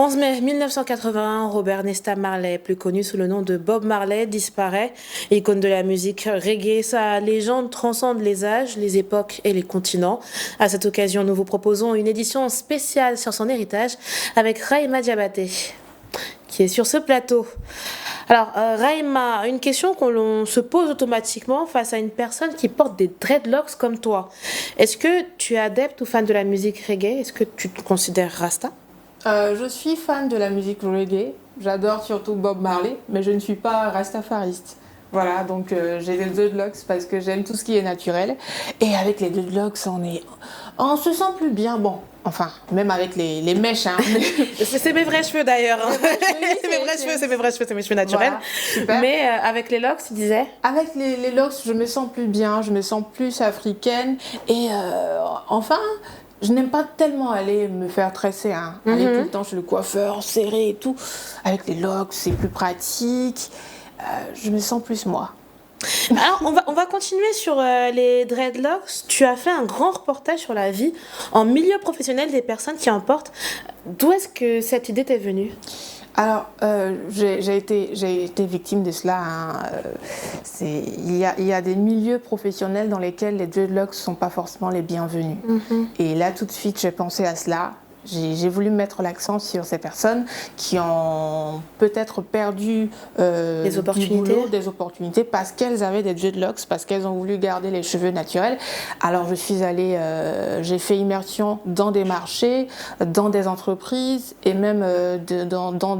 11 mai 1981, Robert Nesta Marley, plus connu sous le nom de Bob Marley, disparaît. Icône de la musique reggae, sa légende transcende les âges, les époques et les continents. À cette occasion, nous vous proposons une édition spéciale sur son héritage avec Raïma Diabaté, qui est sur ce plateau. Alors, Raïma, une question qu'on se pose automatiquement face à une personne qui porte des dreadlocks comme toi. Est-ce que tu es adepte ou fan de la musique reggae? Est-ce que tu te considères Rasta? Je suis fan de la musique reggae, j'adore surtout Bob Marley, mais je ne suis pas rastafariste. Voilà, donc j'ai des dreadlocks parce que j'aime tout ce qui est naturel. Et avec les dreadlocks, on se sent plus bien. Bon, enfin, même avec les mèches. Hein, c'est mes vrais cheveux d'ailleurs. C'est mes vrais cheveux, c'est mes cheveux naturels. Voilà, super. Mais avec les locks, tu disais? Avec les locks, je me sens plus bien, je me sens plus africaine. Et enfin... Je n'aime pas tellement aller me faire tresser, aller tout le temps chez le coiffeur, serré et tout. Avec les locks, c'est plus pratique. Je me sens plus moi. Alors, on va continuer sur les dreadlocks. Tu as fait un grand reportage sur la vie en milieu professionnel des personnes qui en portent. D'où est-ce que cette idée t'est venue ? Alors, j'ai été victime de cela. Il y a des milieux professionnels dans lesquels les dreadlocks ne sont pas forcément les bienvenus. Et là, tout de suite, j'ai pensé à cela. J'ai voulu mettre l'accent sur ces personnes qui ont peut-être perdu des opportunités parce qu'elles avaient des dreadlocks, parce qu'elles ont voulu garder les cheveux naturels. Alors je suis allée, j'ai fait immersion dans des marchés, dans des entreprises et même dans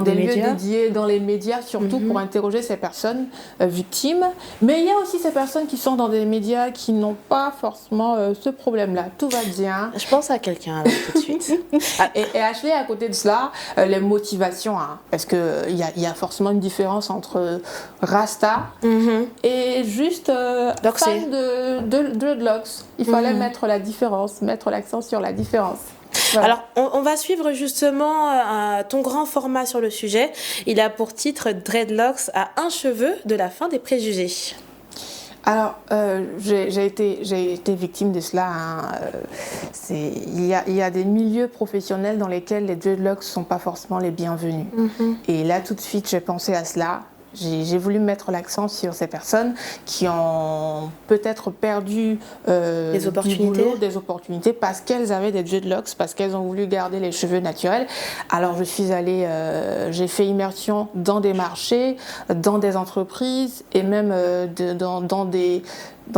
des lieux dédiés, dans les médias, surtout pour interroger ces personnes victimes. Mais il y a aussi ces personnes qui sont dans des médias qui n'ont pas forcément ce problème-là. Tout va bien. Je pense à quelqu'un tout de suite. Et Ashley, à côté de cela, les motivations. Parce qu'il y a forcément une différence entre Rasta et juste fan de dreadlocks. Il fallait mettre l'accent sur la différence. Voilà. Alors, on va suivre justement ton grand format sur le sujet. Il a pour titre Dreadlocks à un cheveu de la fin des préjugés. Alors, j'ai été victime de cela. Il y a des milieux professionnels dans lesquels les dreadlocks ne sont pas forcément les bienvenus. Et là, tout de suite, j'ai pensé à cela. J'ai voulu mettre l'accent sur ces personnes qui ont peut-être perdu des opportunités parce qu'elles avaient des dreadlocks, parce qu'elles ont voulu garder les cheveux naturels. Alors je suis allée, j'ai fait immersion dans des marchés, dans des entreprises et même dans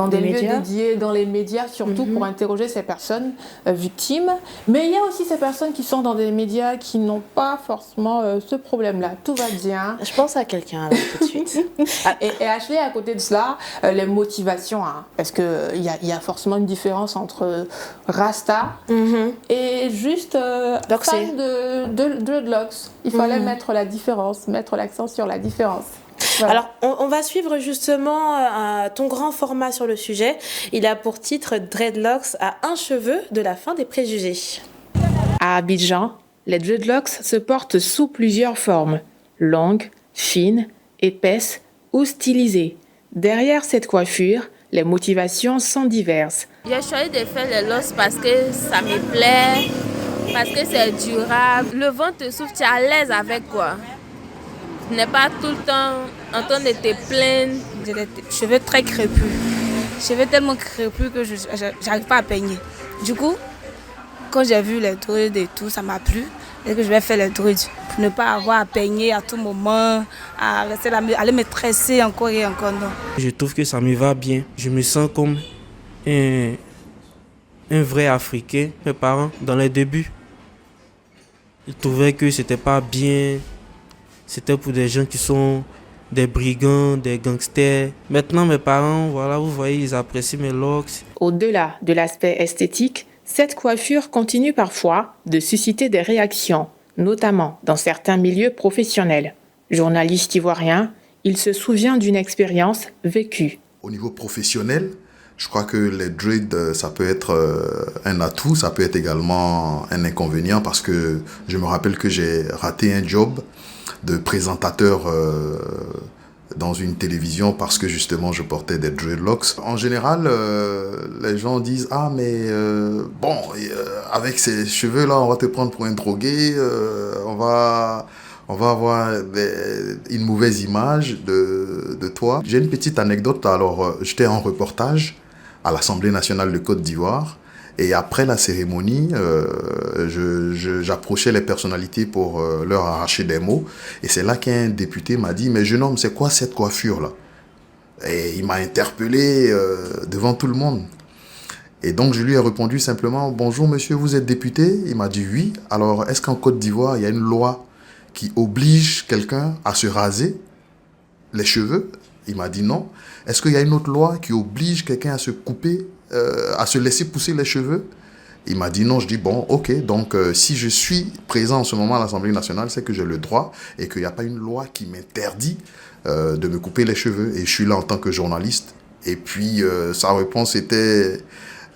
des lieux dédiés, dans les médias, surtout pour interroger ces personnes victimes. Mais il y a aussi ces personnes qui sont dans des médias qui n'ont pas forcément ce problème-là. Tout va bien. Je pense à quelqu'un tout de suite. Et Ashley, à côté de cela, les motivations. Parce qu'il y a forcément une différence entre Rasta et juste fan de dreadlocks. Il fallait mettre l'accent sur la différence. Voilà. Alors, on va suivre justement ton grand format sur le sujet. Il a pour titre Dreadlocks à un cheveu de la fin des préjugés. À Abidjan, les dreadlocks se portent sous plusieurs formes, longues, fines, épaisses ou stylisées. Derrière cette coiffure, les motivations sont diverses. J'ai choisi de faire les locks parce que ça me plaît, parce que c'est durable. Le vent te souffle, tu es à l'aise avec quoi. Tu n'es pas tout le temps en train de te plaindre. J'ai des cheveux très crépus. Cheveux tellement crépus que je n'arrive pas à peigner. Du coup, quand j'ai vu les druides et tout, ça m'a plu. Et que je vais faire les druides pour ne pas avoir à peigner à tout moment, à rester là, aller me tresser encore et encore. Non. Je trouve que ça me va bien. Je me sens comme un vrai Africain. Mes parents, dans les débuts, ils trouvaient que c'était pas bien. C'était pour des gens qui sont des brigands, des gangsters. Maintenant, mes parents, voilà, vous voyez, ils apprécient mes locks. Au-delà de l'aspect esthétique, cette coiffure continue parfois de susciter des réactions, notamment dans certains milieux professionnels. Journaliste ivoirien, il se souvient d'une expérience vécue. Au niveau professionnel, je crois que les dreads, ça peut être un atout, ça peut être également un inconvénient parce que je me rappelle que j'ai raté un job de présentateur dans une télévision parce que justement je portais des dreadlocks. En général, les gens disent ah mais avec ces cheveux là on va te prendre pour un drogué, on va avoir une mauvaise image de toi. J'ai une petite anecdote. Alors j'étais en reportage à l'Assemblée nationale de Côte d'Ivoire. Et après la cérémonie, j'approchais les personnalités pour leur arracher des mots. Et c'est là qu'un député m'a dit « Mais jeune homme, c'est quoi cette coiffure-là » Et il m'a interpellé devant tout le monde. Et donc je lui ai répondu simplement « Bonjour monsieur, vous êtes député ?» Il m'a dit « Oui. Alors est-ce qu'en Côte d'Ivoire, il y a une loi qui oblige quelqu'un à se raser les cheveux ?» Il m'a dit « Non. Est-ce qu'il y a une autre loi qui oblige quelqu'un à se couper à se laisser pousser les cheveux ?» Il m'a dit non. Je dis bon, ok, donc si je suis présent en ce moment à l'Assemblée nationale, c'est que j'ai le droit et qu'il n'y a pas une loi qui m'interdit de me couper les cheveux. Et je suis là en tant que journaliste. Et puis sa réponse était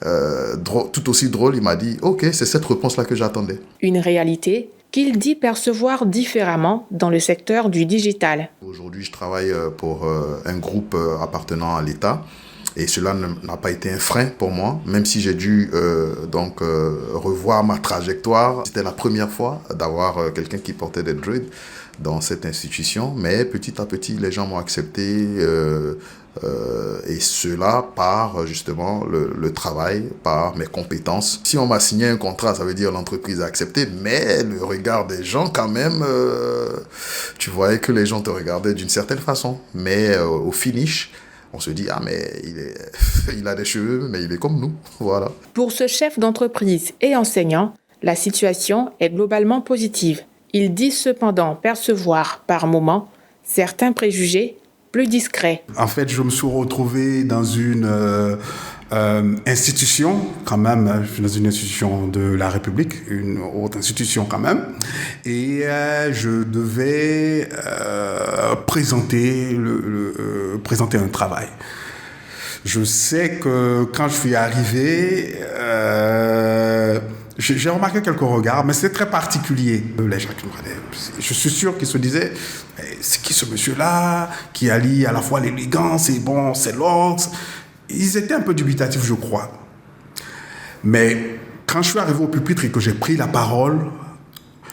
tout aussi drôle. Il m'a dit ok, c'est cette réponse-là que j'attendais. Une réalité qu'il dit percevoir différemment dans le secteur du digital. Aujourd'hui, je travaille pour un groupe appartenant à l'État. Et cela n'a pas été un frein pour moi, même si j'ai dû revoir ma trajectoire. C'était la première fois d'avoir quelqu'un qui portait des dreads dans cette institution. Mais petit à petit, les gens m'ont accepté. Et cela par justement le travail, par mes compétences. Si on m'a signé un contrat, ça veut dire l'entreprise a accepté. Mais le regard des gens quand même, tu voyais que les gens te regardaient d'une certaine façon. Mais au finish, on se dit, ah mais il a des cheveux, mais il est comme nous, voilà. Pour ce chef d'entreprise et enseignant, la situation est globalement positive. Il dit cependant percevoir par moments certains préjugés plus discrets. En fait, je me suis retrouvé dans une institution, quand même, dans une institution de la République, une haute institution quand même, et je devais présenter un travail. Je sais que quand je suis arrivé, j'ai remarqué quelques regards, mais c'est très particulier. Les gens qui me regardaient, je suis sûr qu'ils se disaient, c'est qui ce monsieur-là, qui allie à la fois l'élégance et bon, c'est l'ordre. Ils étaient un peu dubitatifs, je crois. Mais quand je suis arrivé au pupitre et que j'ai pris la parole,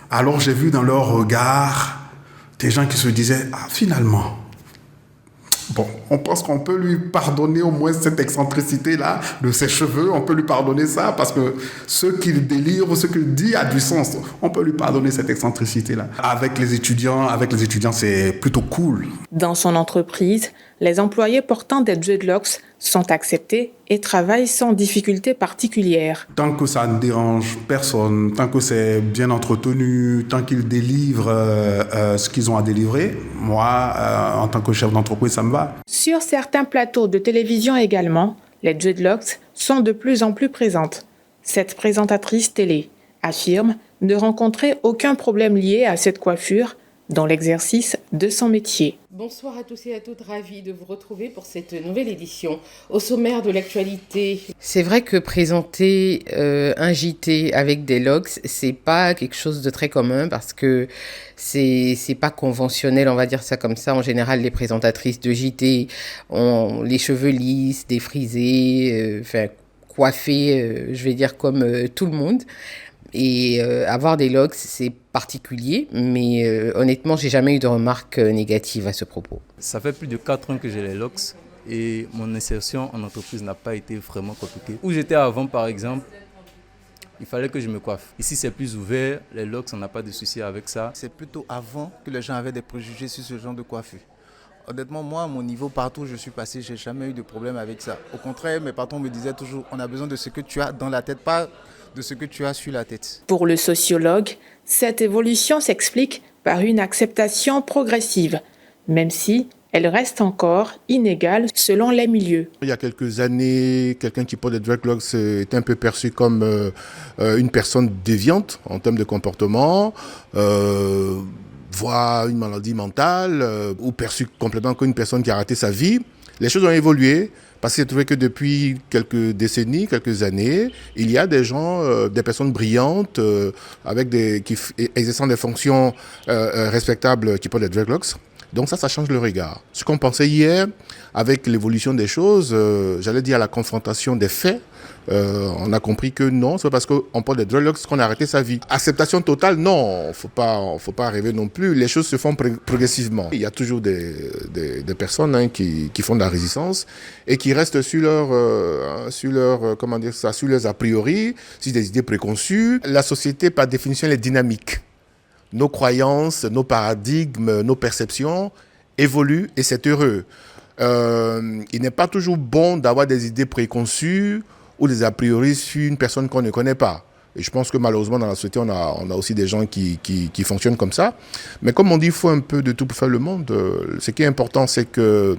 alors j'ai vu dans leur regard des gens qui se disaient « Ah, finalement, bon, on pense qu'on peut lui pardonner au moins cette excentricité-là de ses cheveux, on peut lui pardonner ça parce que ce qu'il délire, ce qu'il dit a du sens. On peut lui pardonner cette excentricité-là. Avec les étudiants, c'est plutôt cool. » Dans son entreprise, les employés portant des dreadlocks sont acceptés et travaillent sans difficulté particulière. Tant que ça ne dérange personne, tant que c'est bien entretenu, tant qu'ils délivrent ce qu'ils ont à délivrer, moi, en tant que chef d'entreprise, ça me va. Sur certains plateaux de télévision également, les dreadlocks sont de plus en plus présentes. Cette présentatrice télé affirme ne rencontrer aucun problème lié à cette coiffure dans l'exercice de son métier. Bonsoir à tous et à toutes, ravi de vous retrouver pour cette nouvelle édition. Au sommaire de l'actualité, c'est vrai que présenter un JT avec des locks, c'est pas quelque chose de très commun parce que c'est pas conventionnel, on va dire ça comme ça. En général, les présentatrices de JT ont les cheveux lisses, défrisés, coiffés, je vais dire comme tout le monde. Et avoir des locks, c'est particulier, mais honnêtement, j'ai jamais eu de remarques négatives à ce propos. Ça fait plus de 4 ans que j'ai les locks et mon insertion en entreprise n'a pas été vraiment compliquée. Où j'étais avant, par exemple, il fallait que je me coiffe. Ici, c'est plus ouvert, les locks, on n'a pas de souci avec ça. C'est plutôt avant que les gens avaient des préjugés sur ce genre de coiffure. Honnêtement, moi, à mon niveau, partout où je suis passé, j'ai jamais eu de problème avec ça. Au contraire, mes patrons me disaient toujours, on a besoin de ce que tu as dans la tête, pas de ce que tu as sur la tête. Pour le sociologue, cette évolution s'explique par une acceptation progressive, même si elle reste encore inégale selon les milieux. Il y a quelques années, quelqu'un qui porte des dreadlocks était un peu perçu comme une personne déviante en termes de comportement, voire une maladie mentale, ou perçu complètement comme une personne qui a raté sa vie. Les choses ont évolué. Parce qu'il est trouvé que depuis quelques décennies, quelques années, il y a des gens, des personnes brillantes, exerçant des fonctions respectables qui portent des dreadlocks. Donc ça change le regard. Ce qu'on pensait hier, avec l'évolution des choses, j'allais dire la confrontation des faits, on a compris que non, c'est pas parce qu'on porte des dreadlocks qu'on a arrêté sa vie. Acceptation totale, non, faut pas rêver non plus. Les choses se font progressivement. Il y a toujours des personnes qui font de la résistance et qui restent sur leurs a priori, sur des idées préconçues. La société, par définition, elle est dynamique. Nos croyances, nos paradigmes, nos perceptions évoluent et c'est heureux. Il n'est pas toujours bon d'avoir des idées préconçues ou des a priori sur une personne qu'on ne connaît pas. Et je pense que malheureusement dans la société, on a aussi des gens qui fonctionnent comme ça. Mais comme on dit, il faut un peu de tout pour faire le monde. Ce qui est important, c'est que...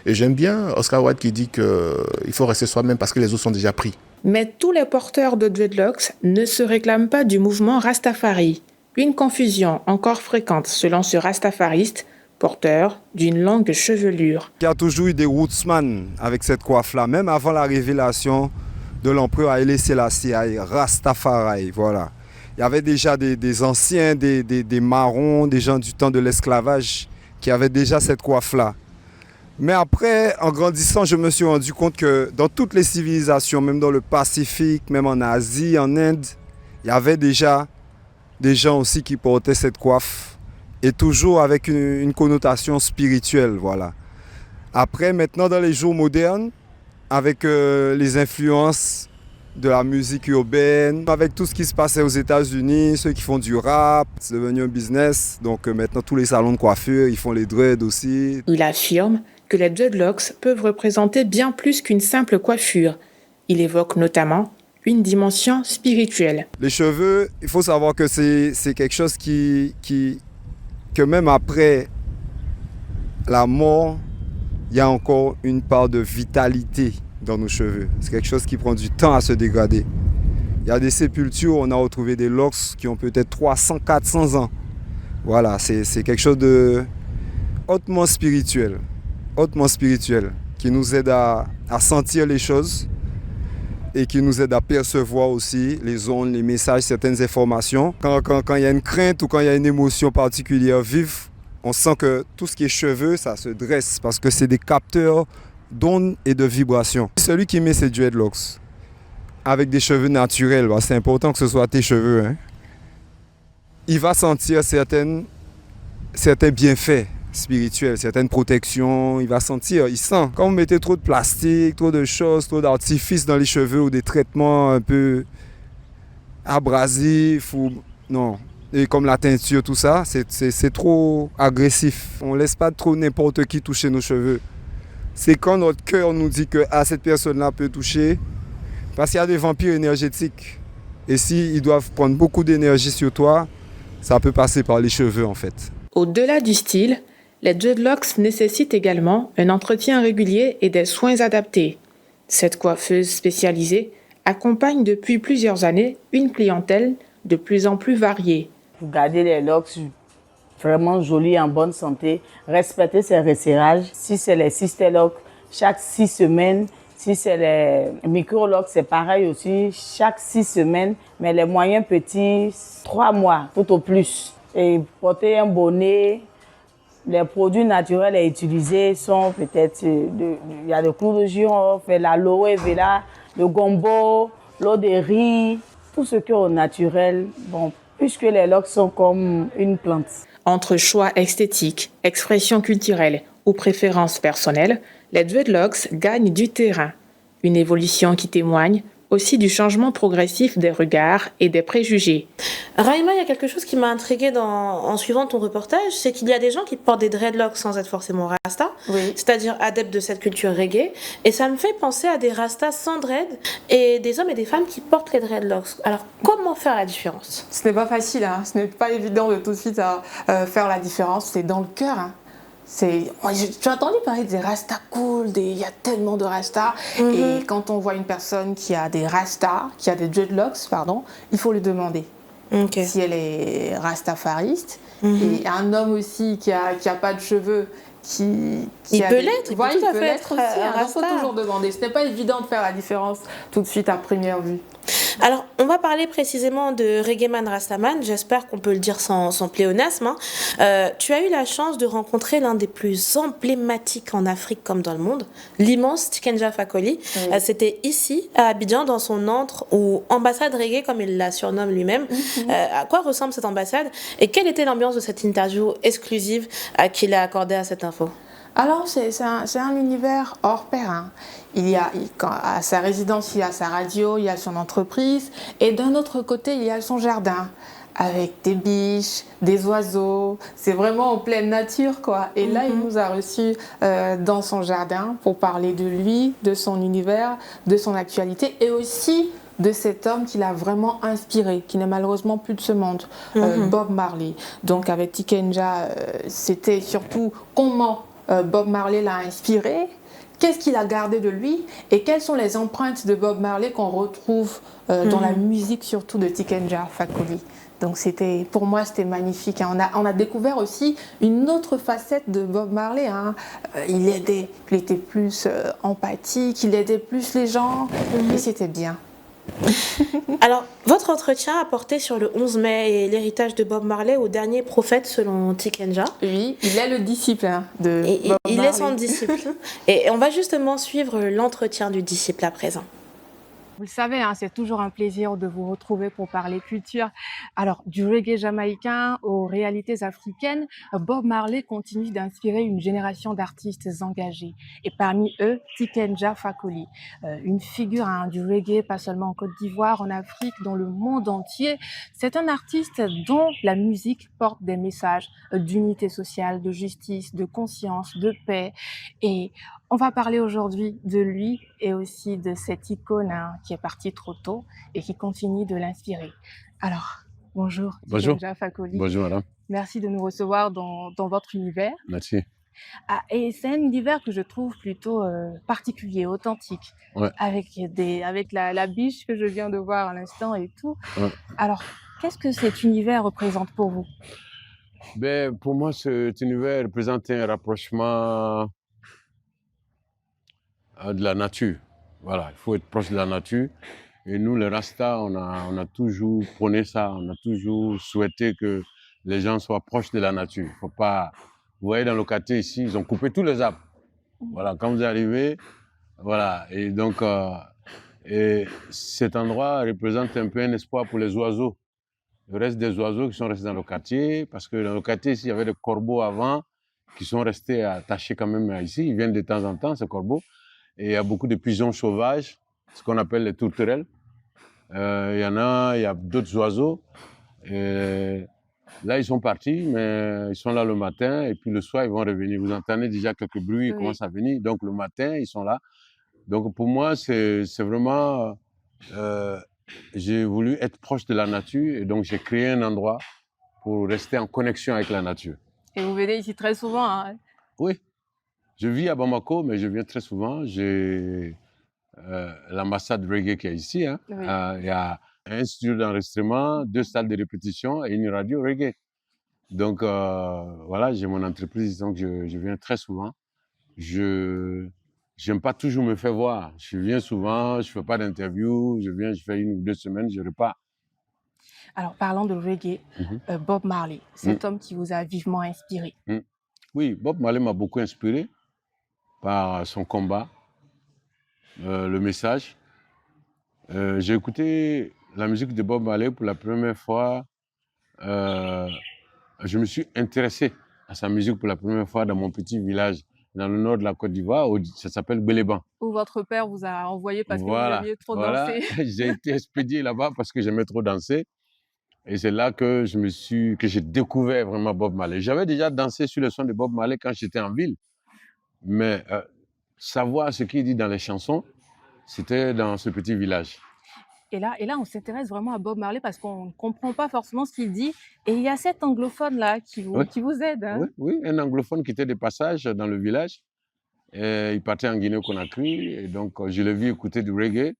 Et j'aime bien Oscar Wilde qui dit qu'il faut rester soi-même parce que les autres sont déjà pris. Mais tous les porteurs de dreadlocks ne se réclament pas du mouvement Rastafari. Une confusion encore fréquente selon ce rastafariste, porteur d'une longue chevelure. Il y a toujours eu des rootsman avec cette coiffe-là, même avant la révélation de l'empereur Haïlé Sélassié, Rastafari, voilà. Il y avait déjà des anciens, des marrons, des gens du temps de l'esclavage qui avaient déjà cette coiffe-là. Mais après, en grandissant, je me suis rendu compte que dans toutes les civilisations, même dans le Pacifique, même en Asie, en Inde, il y avait déjà des gens aussi qui portaient cette coiffe et toujours avec une connotation spirituelle, voilà. Après, maintenant, dans les jours modernes, avec les influences de la musique urbaine, avec tout ce qui se passait aux États-Unis, ceux qui font du rap, c'est devenu un business. Donc maintenant, tous les salons de coiffure, ils font les dreads aussi. Il affirme que les dreadlocks peuvent représenter bien plus qu'une simple coiffure. Il évoque notamment une dimension spirituelle. Les cheveux, il faut savoir que c'est quelque chose que même après la mort, il y a encore une part de vitalité dans nos cheveux. C'est quelque chose qui prend du temps à se dégrader. Il y a des sépultures, on a retrouvé des locks qui ont peut-être 300, 400 ans. Voilà, c'est quelque chose de hautement spirituel, qui nous aide à sentir les choses et qui nous aide à percevoir aussi les ondes, les messages, certaines informations. Quand il y a une crainte ou quand il y a une émotion particulière vive, on sent que tout ce qui est cheveux, ça se dresse parce que c'est des capteurs d'ondes et de vibrations. Celui qui met ses dreadlocks avec des cheveux naturels, c'est important que ce soit tes cheveux, hein, il va sentir certains bienfaits spirituels, certaines protections, il sent. Quand vous mettez trop de plastique, trop de choses, trop d'artifices dans les cheveux ou des traitements un peu abrasifs non. Et comme la teinture, tout ça, c'est trop agressif. On ne laisse pas trop n'importe qui toucher nos cheveux. C'est quand notre cœur nous dit que cette personne-là peut toucher, parce qu'il y a des vampires énergétiques. Et s'ils doivent prendre beaucoup d'énergie sur toi, ça peut passer par les cheveux en fait. Au-delà du style, les dreadlocks nécessitent également un entretien régulier et des soins adaptés. Cette coiffeuse spécialisée accompagne depuis plusieurs années une clientèle de plus en plus variée. Pour garder les locks vraiment jolis, en bonne santé, respecter ses resserrages. Si c'est les sister locks, chaque 6 semaines. Si c'est les micro-locks, c'est pareil aussi, chaque 6 semaines. Mais les moyens petits, 3 mois, tout au plus. Et porter un bonnet, les produits naturels à utiliser sont peut-être, il y a le clou de girofle, l'aloe vera, le gombo, l'eau de riz, tout ce qui est au naturel, bon, puisque les locks sont comme une plante. Entre choix esthétiques, expression culturelle ou préférences personnelles, les dreadlocks gagnent du terrain. Une évolution qui témoigne aussi du changement progressif des regards et des préjugés. Rahima, il y a quelque chose qui m'a intriguée en suivant ton reportage, c'est qu'il y a des gens qui portent des dreadlocks sans être forcément rasta, oui, c'est-à-dire adeptes de cette culture reggae, et ça me fait penser à des rastas sans dread et des hommes et des femmes qui portent les dreadlocks. Alors, comment faire la différence ? Ce n'est pas facile, hein. Ce n'est pas évident de tout de suite faire la différence, c'est dans le cœur. Hein. J'ai entendu parler des rastas cool, il y a tellement de rastas. Et quand on voit une personne qui a des rastas, qui a des dreadlocks, il faut lui demander si elle est rastafariste. Et un homme aussi qui a pas de cheveux, il peut l'être, il peut être aussi. Il faut toujours demander. Ce n'est pas évident de faire la différence tout de suite à première vue. Alors, on va parler précisément de Reggaeman Rastaman. J'espère qu'on peut le dire sans pléonasme. Hein. Tu as eu la chance de rencontrer l'un des plus emblématiques en Afrique comme dans le monde, l'immense Tikenja Fakoly. Oui. C'était ici, à Abidjan, dans son antre ou ambassade reggae, comme il la surnomme lui-même. À quoi ressemble cette ambassade et quelle était l'ambiance de cette interview exclusive qu'il a accordée à cette info? Alors, c'est un univers hors pair. Hein. À sa résidence, il y a sa radio, il y a son entreprise. Et d'un autre côté, il y a son jardin, avec des biches, des oiseaux. C'est vraiment en pleine nature, quoi. Et là, il nous a reçus dans son jardin pour parler de lui, de son univers, de son actualité et aussi de cet homme qui l'a vraiment inspiré, qui n'est malheureusement plus de ce monde, Bob Marley. Donc, avec Tikenja, c'était surtout comment Bob Marley l'a inspiré, qu'est-ce qu'il a gardé de lui et quelles sont les empreintes de Bob Marley qu'on retrouve dans la musique surtout de Tikenja Fakoly. Donc pour moi c'était magnifique. Hein. On a découvert aussi une autre facette de Bob Marley. Hein. Il était plus empathique, il aidait plus les gens et c'était bien. Alors, votre entretien a porté sur le 11 mai et l'héritage de Bob Marley au dernier prophète selon Tikenja. Oui, il est le disciple de Bob Marley. Il est son disciple. Et on va justement suivre l'entretien du disciple à présent. Vous le savez, hein, c'est toujours un plaisir de vous retrouver pour parler culture. Alors, du reggae jamaïcain aux réalités africaines, Bob Marley continue d'inspirer une génération d'artistes engagés. Et parmi eux, Tikenja Fakoly, une figure du reggae, pas seulement en Côte d'Ivoire, en Afrique, dans le monde entier. C'est un artiste dont la musique porte des messages d'unité sociale, de justice, de conscience, de paix. Et on va parler aujourd'hui de lui et aussi de cette icône qui est partie trop tôt et qui continue de l'inspirer. Alors, bonjour. Bonjour. Tikenja Fakoly. Bonjour, madame. Merci de nous recevoir dans votre univers. Merci. Et c'est un univers que je trouve plutôt particulier, authentique, avec la biche que je viens de voir à l'instant et tout. Ouais. Alors, qu'est-ce que cet univers représente pour vous? Pour moi, cet univers représente un rapprochement de la nature. Voilà, il faut être proche de la nature. Et nous, les Rastas, on a toujours prôné ça. On a toujours souhaité que les gens soient proches de la nature. Faut pas... Vous voyez, dans le quartier ici, ils ont coupé tous les arbres. Voilà, quand vous arrivez, voilà. Et donc, et cet endroit représente un peu un espoir pour les oiseaux. Le reste des oiseaux qui sont restés dans le quartier, parce que dans le quartier ici, il y avait des corbeaux avant, qui sont restés attachés quand même ici. Ils viennent de temps en temps, ces corbeaux. Et il y a beaucoup de pigeons sauvages, ce qu'on appelle les tourterelles. Il y a d'autres oiseaux. Et là, ils sont partis, mais ils sont là le matin et puis le soir, ils vont revenir. Vous entendez déjà quelques bruits, ils commencent à venir. Donc, le matin, ils sont là. Donc, pour moi, c'est vraiment... j'ai voulu être proche de la nature et donc j'ai créé un endroit pour rester en connexion avec la nature. Et vous venez ici très souvent, hein? Oui. Je vis à Bamako, mais je viens très souvent. J'ai l'ambassade reggae qui est ici. Hein. Oui. Il y a un studio d'enregistrement, 2 salles de répétition et une radio reggae. Donc, voilà, j'ai mon entreprise, donc je viens très souvent. Je n'aime pas toujours me faire voir. Je viens souvent, je ne fais pas d'interview, je fais 1 ou 2 semaines, je repars. Alors, parlons de reggae, Bob Marley, cet homme qui vous a vivement inspiré. Oui, Bob Marley m'a beaucoup inspiré par son combat, le message. J'ai écouté la musique de Bob Marley pour la première fois. Je me suis intéressé à sa musique pour la première fois dans mon petit village, dans le nord de la Côte d'Ivoire, ça s'appelle Béléban. Où votre père vous a envoyé parce que vous aimiez trop danser. J'ai été expédié là-bas parce que j'aimais trop danser. Et c'est là que j'ai découvert vraiment Bob Marley. J'avais déjà dansé sur le son de Bob Marley quand j'étais en ville. Mais savoir ce qu'il dit dans les chansons, c'était dans ce petit village. Et là, on s'intéresse vraiment à Bob Marley parce qu'on ne comprend pas forcément ce qu'il dit. Et il y a cet anglophone-là qui vous aide. Hein? Oui, un anglophone qui était de passage dans le village. Et il partait en Guinée-Conakry. Et donc, je l'ai vu écouter du reggae.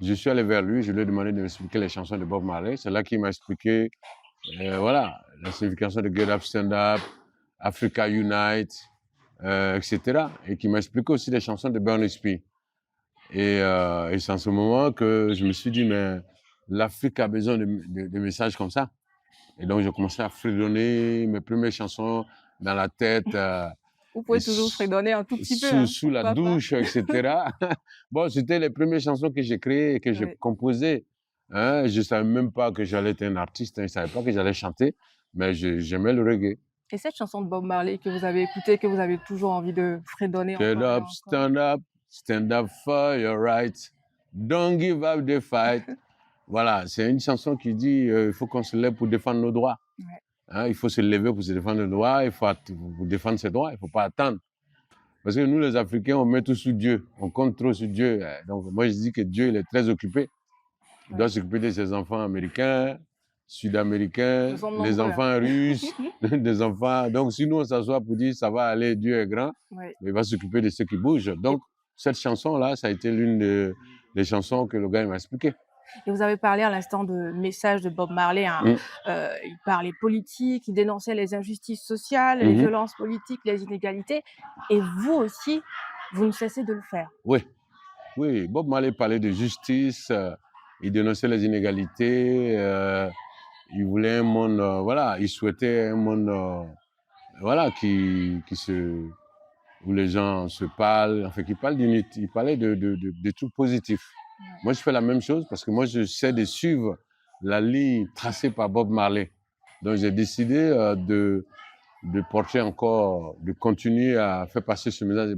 Je suis allé vers lui, je lui ai demandé de m'expliquer les chansons de Bob Marley. C'est là qu'il m'a expliqué la signification de Get Up, Stand Up, Africa Unite, etc. Et qui m'a expliqué aussi les chansons de Burning Spear. Et c'est en ce moment que je me suis dit, mais l'Afrique a besoin de messages comme ça. Et donc, j'ai commencé à fredonner mes premières chansons dans la tête. Vous pouvez toujours fredonner un tout petit peu. Hein, sous la douche, etc. Bon, c'était les premières chansons que j'ai créées et que j'ai composées. Hein, je ne savais même pas que j'allais être un artiste, hein, je ne savais pas que j'allais chanter, mais j'aimais le reggae. Et cette chanson de Bob Marley que vous avez écoutée, que vous avez toujours envie de fredonner stand up for your rights, don't give up the fight. Voilà, c'est une chanson qui dit il faut qu'on se lève pour défendre nos droits. Ouais. Hein, il faut se lever pour se défendre nos droits, il faut pour défendre ses droits, il ne faut pas attendre. Parce que nous, les Africains, on met tout sous Dieu, on compte trop sur Dieu. Donc moi, je dis que Dieu, il est très occupé. Il doit s'occuper de ses enfants américains, sud-américains, les enfants russes, des enfants. Donc si nous, on s'assoit pour dire ça va aller, Dieu est grand, il va s'occuper de ceux qui bougent. Donc cette chanson-là, ça a été l'une des chansons que le gars m'a expliqué. Et vous avez parlé à l'instant de message de Bob Marley. Hein. Il parlait politique, il dénonçait les injustices sociales, les violences politiques, les inégalités. Et vous aussi, vous ne cessez de le faire. Oui, Bob Marley parlait de justice, il dénonçait les inégalités, il voulait un monde, il souhaitait un monde, où les gens se parlent, enfin, qui parlent d'unité, il parlait de trucs positifs. Moi, je fais la même chose parce que moi, j'essaie de suivre la ligne tracée par Bob Marley. Donc, j'ai décidé de porter encore, de continuer à faire passer ce message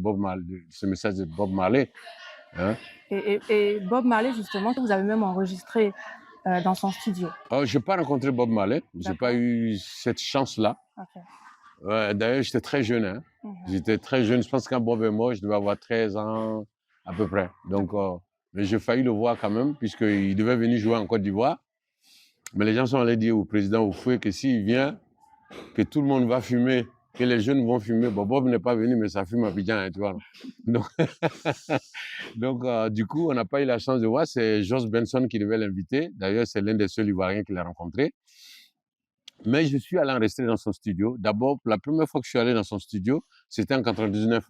de Bob Marley. Hein? Et Bob Marley, justement, vous avez même enregistré dans son studio. Je n'ai pas rencontré Bob Marley, je n'ai pas eu cette chance-là. Okay. D'ailleurs, j'étais très jeune. Hein? J'étais très jeune, je pense qu'un Bob est mort, je devais avoir 13 ans à peu près. Donc, mais j'ai failli le voir quand même, puisqu'il devait venir jouer en Côte d'Ivoire. Mais les gens sont allés dire au président Oufoué que s'il vient, que tout le monde va fumer, que les jeunes vont fumer. Bon, Bob n'est pas venu, mais ça fume à Abidjan, hein, tu vois. Donc du coup, on n'a pas eu la chance de voir. C'est Joss Benson qui devait l'inviter. D'ailleurs, c'est l'un des seuls Ivoiriens qu'il a rencontré. Mais je suis allé enregistrer dans son studio. D'abord, la première fois que je suis allé dans son studio, c'était en 1999.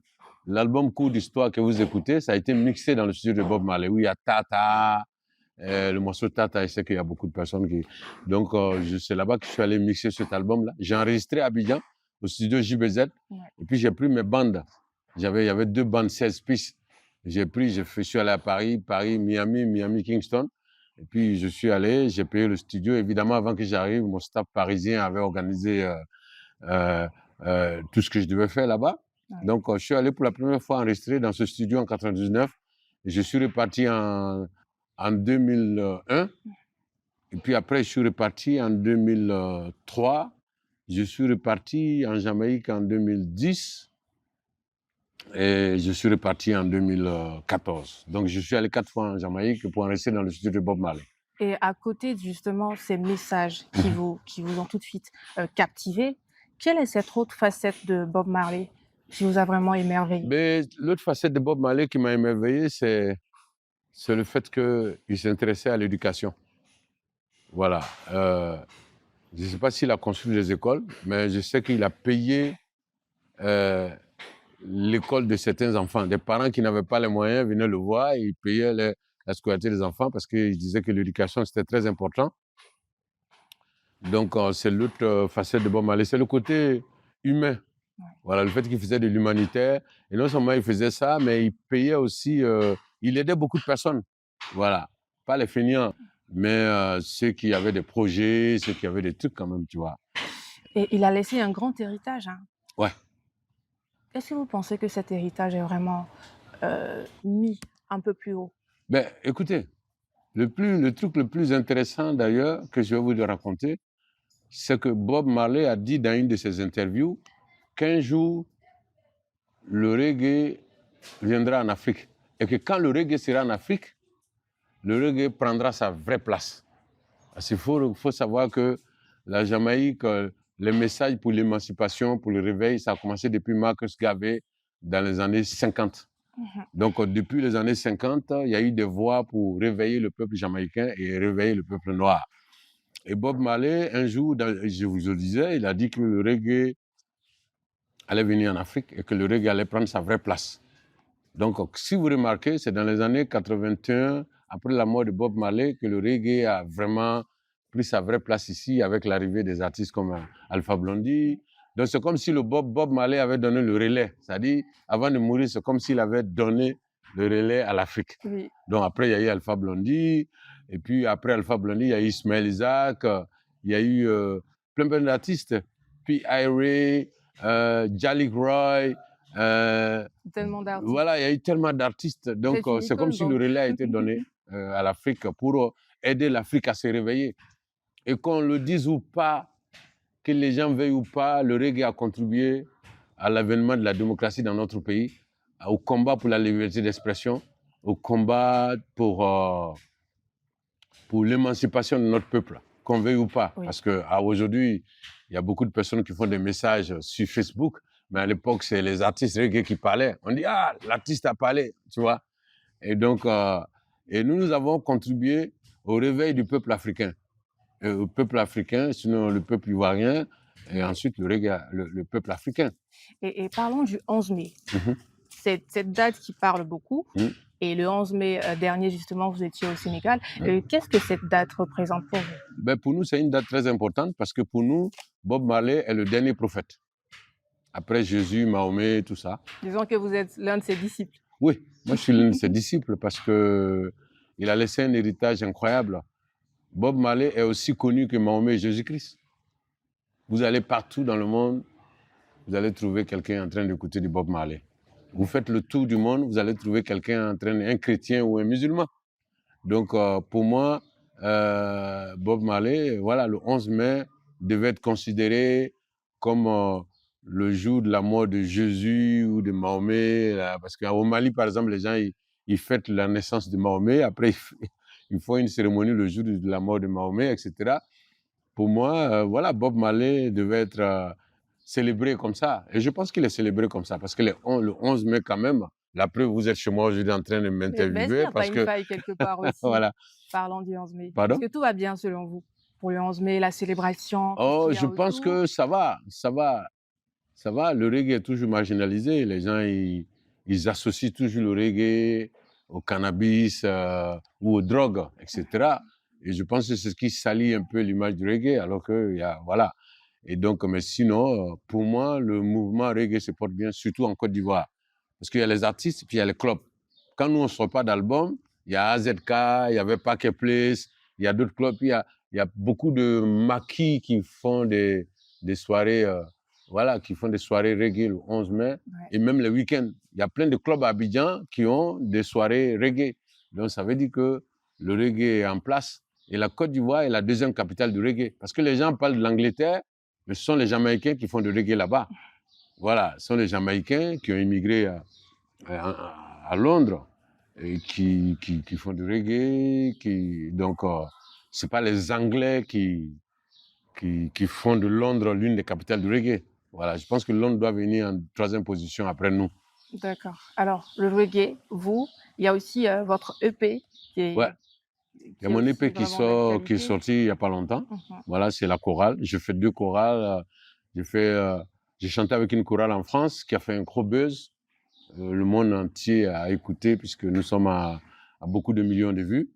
L'album Cours d'Histoire que vous écoutez, ça a été mixé dans le studio de Bob Marley, où il y a Tata, le morceau Tata, je sais qu'il y a beaucoup de personnes qui... Donc, c'est là-bas que je suis allé mixer cet album-là. J'ai enregistré à Abidjan, au studio JBZ, et puis j'ai pris mes bandes. Il y avait 2 bandes 16 pistes. Je suis allé à Paris, Miami, Kingston. Et puis, je suis allé, j'ai payé le studio. Évidemment, avant que j'arrive, mon staff parisien avait organisé tout ce que je devais faire là-bas. Donc, je suis allé pour la première fois enregistrer dans ce studio en 1999. Et je suis reparti en 2001. Et puis après, je suis reparti en 2003. Je suis reparti en Jamaïque en 2010. Et je suis reparti en 2014. Donc, je suis allé 4 fois en Jamaïque pour rester dans le studio de Bob Marley. Et à côté, justement, ces messages qui vous ont tout de suite captivé, quelle est cette autre facette de Bob Marley qui vous a vraiment émerveillé? Mais l'autre facette de Bob Marley qui m'a émerveillé, c'est le fait qu'il s'intéressait à l'éducation. Voilà. Je ne sais pas s'il a construit des écoles, mais je sais qu'il a payé l'école de certains enfants. Des parents qui n'avaient pas les moyens venaient le voir, ils payaient la scolarité des enfants parce qu'ils disaient que l'éducation, c'était très important. Donc, c'est l'autre facette de Bob Marley, c'est le côté humain. Voilà, le fait qu'il faisait de l'humanitaire. Et non seulement il faisait ça, mais il payait aussi, il aidait beaucoup de personnes. Voilà, pas les feignants, mais ceux qui avaient des projets, ceux qui avaient des trucs quand même, tu vois. Et il a laissé un grand héritage. Hein. Ouais. Est-ce que vous pensez que cet héritage est vraiment mis un peu plus haut? Ben, écoutez, le truc le plus intéressant d'ailleurs que je vais vous raconter, c'est que Bob Marley a dit dans une de ses interviews qu'un jour, le reggae viendra en Afrique. Et que quand le reggae sera en Afrique, le reggae prendra sa vraie place. Parce qu'il faut savoir que la Jamaïque, les messages pour l'émancipation, pour le réveil, ça a commencé depuis Marcus Garvey dans les années 50. Donc, depuis les années 50, il y a eu des voix pour réveiller le peuple jamaïcain et réveiller le peuple noir. Et Bob Marley, un jour, je vous le disais, il a dit que le reggae allait venir en Afrique et que le reggae allait prendre sa vraie place. Donc, si vous remarquez, c'est dans les années 81, après la mort de Bob Marley, que le reggae a vraiment pris sa vraie place ici avec l'arrivée des artistes comme Alpha Blondy. Donc, c'est comme si Bob Marley avait donné le relais. C'est-à-dire, avant de mourir, c'est comme s'il avait donné le relais à l'Afrique. Oui. Donc, après, il y a eu Alpha Blondy. Et puis, après Alpha Blondy, il y a eu Ismaël Isaac. Il y a eu plein d'artistes. Puis, Irie, Jalik Roy. Tellement d'artistes. Voilà, il y a eu tellement d'artistes. Donc, c'est comme si le relais a été donné à l'Afrique pour aider l'Afrique à se réveiller. Et qu'on le dise ou pas, que les gens veuillent ou pas, le reggae a contribué à l'avènement de la démocratie dans notre pays, au combat pour la liberté d'expression, au combat pour l'émancipation de notre peuple, qu'on veuille ou pas. Oui. Parce qu'aujourd'hui, il y a beaucoup de personnes qui font des messages sur Facebook, mais à l'époque, c'est les artistes reggae qui parlaient. On dit, ah, l'artiste a parlé, tu vois. Et donc, et nous avons contribué au réveil du peuple africain. Au peuple africain, sinon le peuple ivoirien, et ensuite le reggae, le peuple africain. Et parlons du 11 mai. Cette date qui parle beaucoup. Et le 11 mai dernier, justement, vous étiez au Sénégal. Qu'est-ce que cette date représente pour vous? Ben, pour nous, c'est une date très importante parce que pour nous, Bob Marley est le dernier prophète. Après Jésus, Mahomet, tout ça. Disons que vous êtes l'un de ses disciples. Oui, moi je suis l'un de ses disciples parce qu'il a laissé un héritage incroyable. Bob Marley est aussi connu que Mahomet et Jésus-Christ. Vous allez partout dans le monde, vous allez trouver quelqu'un en train d'écouter du Bob Marley. Vous faites le tour du monde, vous allez trouver quelqu'un un chrétien ou un musulman. Donc, pour moi, Bob Marley, voilà, le 11 mai devait être considéré comme le jour de la mort de Jésus ou de Mahomet. Parce qu'au Mali, par exemple, les gens, ils fêtent la naissance de Mahomet. Après, ils font une cérémonie le jour de la mort de Mahomet, etc. Pour moi, voilà, Bob Marley devait être célébré comme ça. Et je pense qu'il est célébré comme ça. Parce que le 11 mai, quand même, la preuve, vous êtes chez moi aujourd'hui en train de m'interviewer. Parce que... il n'y a pas une faille quelque part aussi, voilà. Parlant du 11 mai. Pardon? Est-ce que tout va bien selon vous pour le 11 mai, la célébration? Oh, je pense que ça va. Le reggae est toujours marginalisé. Les gens, ils associent toujours le reggae au cannabis ou aux drogues, etc. Et je pense que c'est ce qui salit un peu l'image du reggae, alors que, voilà. Et donc, mais sinon, pour moi, le mouvement reggae se porte bien, surtout en Côte d'Ivoire. Parce qu'il y a les artistes, puis il y a les clubs. Quand nous, on ne sort pas d'album, il y a AZK, il y avait Paquet Place, il y a d'autres clubs, il y a beaucoup de maquis qui font des soirées, voilà, qui font des soirées reggae le 11 mai, et même les week-ends. Il y a plein de clubs à Abidjan qui ont des soirées reggae. Donc, ça veut dire que le reggae est en place. Et la Côte d'Ivoire est la deuxième capitale du reggae. Parce que les gens parlent de l'Angleterre, mais ce sont les Jamaïcains qui font du reggae là-bas. Voilà, ce sont les Jamaïcains qui ont immigré à Londres et qui font du reggae. Donc, ce n'est pas les Anglais qui font de Londres l'une des capitales du reggae. Voilà, je pense que Londres doit venir en troisième position après nous. D'accord. Alors, le reggae, il y a aussi votre EP qui est... Ouais. Il y a mon EP qui est sorti il n'y a pas longtemps. Voilà, c'est la chorale. J'ai fait 2 chorales. J'ai chanté avec une chorale en France qui a fait un gros buzz. Le monde entier a écouté puisque nous sommes à beaucoup de millions de vues.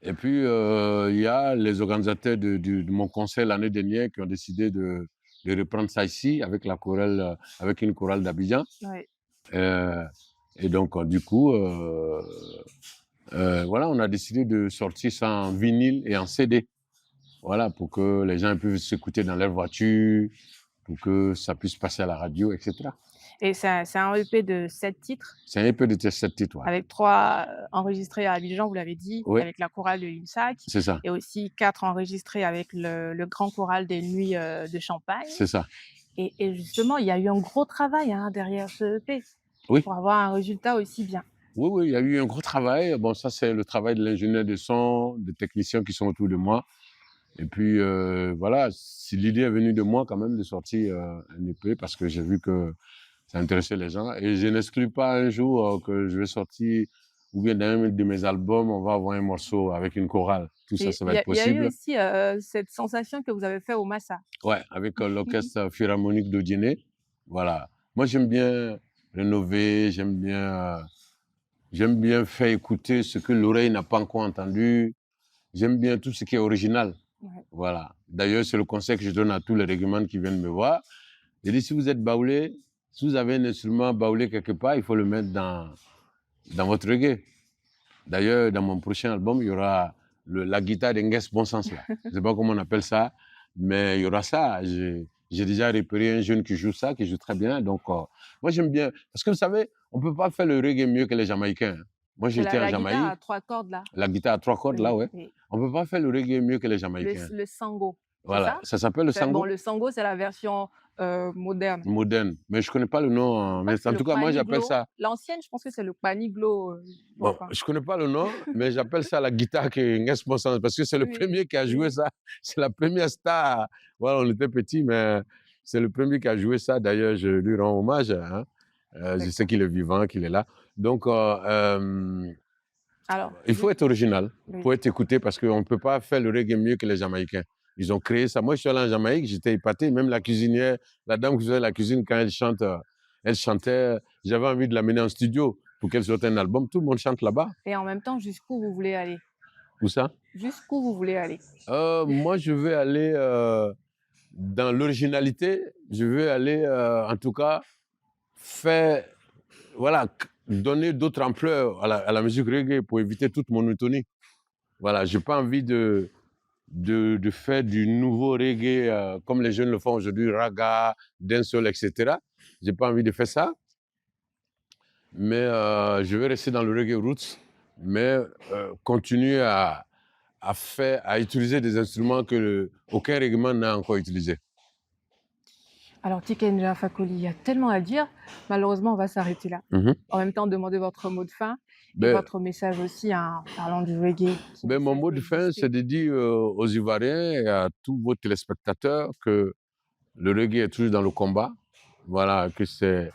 Et puis, il y a les organisateurs de mon concert l'année dernière qui ont décidé de reprendre ça ici avec la chorale, avec une chorale d'Abidjan. Oui. Et donc, du coup, voilà, on a décidé de sortir ça en vinyle et en CD. Voilà, pour que les gens puissent s'écouter dans leur voiture, pour que ça puisse passer à la radio, etc. Et c'est un EP de 7 titres? C'est un EP de 7 titres, ouais. Avec 3 enregistrés à Abidjan, vous l'avez dit, oui. Avec la chorale de l'UNSAC. C'est ça. Et aussi 4 enregistrés avec le grand choral des Nuits de Champagne. C'est ça. Et justement, il y a eu un gros travail derrière ce EP pour avoir un résultat aussi bien. Oui, il y a eu un gros travail. Bon, ça, c'est le travail de l'ingénieur de son, des techniciens qui sont autour de moi. Et puis, voilà, l'idée est venue de moi quand même de sortir un EP parce que j'ai vu que ça intéressait les gens. Et je n'exclus pas un jour que je vais sortir, ou bien dans un de mes albums, on va avoir un morceau avec une chorale. Tout ça, ça va être possible. Il y a eu aussi cette sensation que vous avez fait au Massa. Ouais, avec l'orchestre philharmonique d'Odiné. Voilà. Moi, j'aime bien rénover, j'aime bien faire écouter ce que l'oreille n'a pas encore entendu. J'aime bien tout ce qui est original. Ouais. Voilà. D'ailleurs, c'est le conseil que je donne à tous les réglements qui viennent me voir. Je dis, si vous êtes baoulé, si vous avez un instrument baoulé quelque part, il faut le mettre dans votre reggae. D'ailleurs, dans mon prochain album, il y aura la guitare d'Engues Bon Sens. Là. Je ne sais pas comment on appelle ça, mais il y aura ça. J'ai déjà repéré un jeune qui joue ça, qui joue très bien. Donc, moi, j'aime bien. Parce que vous savez, on ne peut pas faire le reggae mieux que les Jamaïcains. Moi, j'étais en Jamaïque. La guitare à 3 cordes, là. La guitare à 3 cordes, là, ouais. Oui. On ne peut pas faire le reggae mieux que les Jamaïcains. Le sango. Voilà, ça s'appelle le sango. Bon, le sango, c'est la version moderne. Moderne. Mais je ne connais pas le nom. Mais en tout cas, moi, j'appelle ça. L'ancienne, je pense que c'est le paniglo. Bon, je ne connais pas le nom, mais j'appelle ça la guitare qui est parce que c'est le premier qui a joué ça. C'est la première star. Voilà, on était petits, mais c'est le premier qui a joué ça. D'ailleurs, je lui rends hommage. Hein. Je sais qu'il est vivant, qu'il est là. Donc, alors, il faut être original, il faut être écouté parce qu'on ne peut pas faire le reggae mieux que les Jamaïcains. Ils ont créé ça. Moi, je suis allé en Jamaïque, j'étais épaté. Même la cuisinière, la dame qui faisait la cuisine, quand elle chantait, j'avais envie de l'amener en studio pour qu'elle sorte un album. Tout le monde chante là-bas. Et en même temps, jusqu'où vous voulez aller? Où ça? Jusqu'où vous voulez aller? Moi, je veux aller dans l'originalité. Je veux aller, en tout cas, faire, voilà, donner d'autres ampleurs à la musique reggae pour éviter toute monotonie. Voilà, je n'ai pas envie de faire du nouveau reggae comme les jeunes le font aujourd'hui, raga, dancehall, etc. Je n'ai pas envie de faire ça. Mais je vais rester dans le reggae roots, mais continuer à utiliser des instruments qu'aucun règlement n'a encore utilisés. Alors, Tikenja Fakoly, il y a tellement à dire. Malheureusement, on va s'arrêter là. En même temps, demander votre mot de fin et votre message aussi en parlant du reggae. Mon mot de fin, c'est de dire aux Ivoiriens et à tous vos téléspectateurs que le reggae est toujours dans le combat. Voilà, que c'est,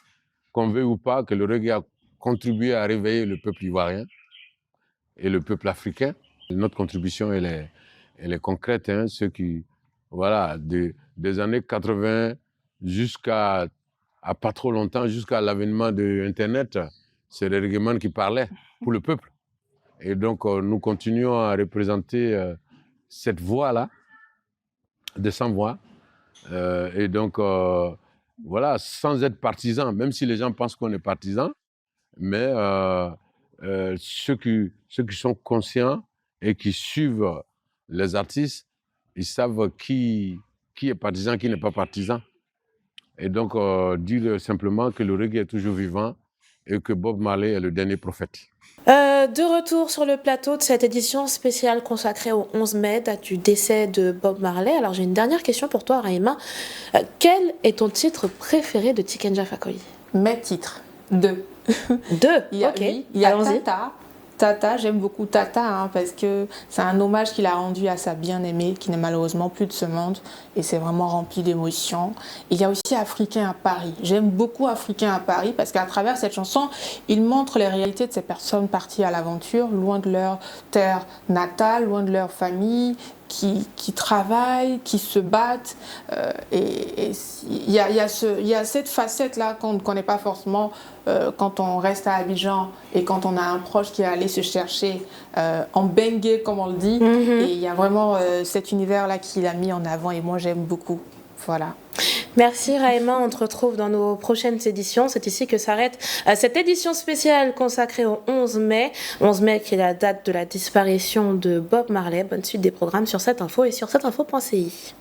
qu'on veuille ou pas, que le reggae a contribué à réveiller le peuple ivoirien et le peuple africain. Notre contribution, elle est concrète. Hein, ceux qui, voilà, des années 80 jusqu'à pas trop longtemps, jusqu'à l'avènement de Internet, c'est les règlements qui parlaient pour le peuple. Et donc, nous continuons à représenter cette voix-là, de sans-voix. Et donc, voilà, sans être partisan, même si les gens pensent qu'on est partisan, mais ceux qui sont conscients et qui suivent les artistes, ils savent qui est partisan, qui n'est pas partisan. Et donc, dire simplement que le reggae est toujours vivant et que Bob Marley est le dernier prophète. De retour sur le plateau de cette édition spéciale consacrée au 11 mai, date du décès de Bob Marley. Alors, j'ai une dernière question pour toi, Raïma. Quel est ton titre préféré de Tikenja Fakoly? Mes titres. 2. 2? Ok. Il y a Tata, j'aime beaucoup Tata parce que c'est un hommage qu'il a rendu à sa bien-aimée qui n'est malheureusement plus de ce monde et c'est vraiment rempli d'émotions. Il y a aussi Africain à Paris. J'aime beaucoup Africain à Paris parce qu'à travers cette chanson, il montre les réalités de ces personnes parties à l'aventure, loin de leur terre natale, loin de leur famille, qui travaillent, qui se battent. Et il y a cette facette-là qu'on ne connaît pas forcément quand on reste à Abidjan et quand on a un proche qui est allé se chercher en bengue, comme on le dit. Et il y a vraiment cet univers-là qu'il a mis en avant et moi j'aime beaucoup. Voilà. Merci Raïma, on te retrouve dans nos prochaines éditions. C'est ici que s'arrête cette édition spéciale consacrée au 11 mai. 11 mai qui est la date de la disparition de Bob Marley. Bonne suite des programmes sur cette info et sur cetteinfo.ci.